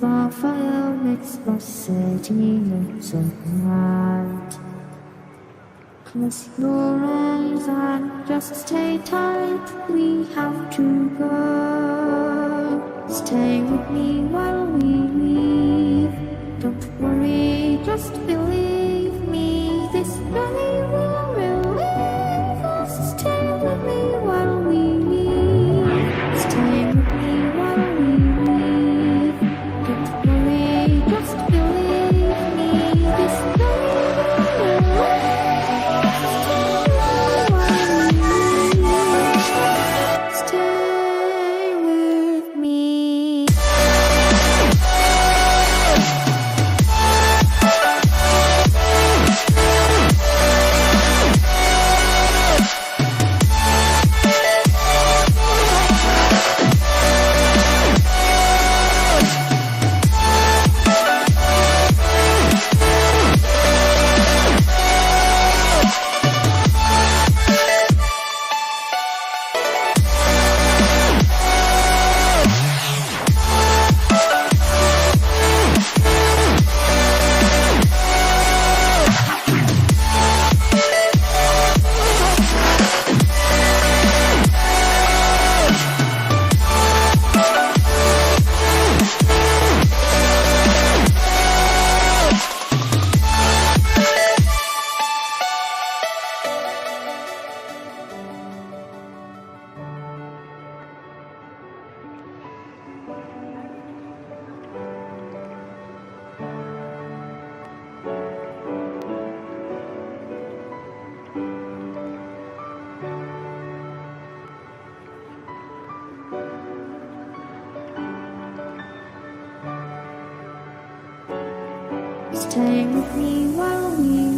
The fire makes the city look so bright. Close your eyes and just stay tight. We have to go. Stay with me while we leave. Don't worry, just believe me. This journey will relieve us. Stay with me while we leave. Stay with me while we leave. Don't worry, just believe me. This journey will relieve us. Stay with me. Stay with me while we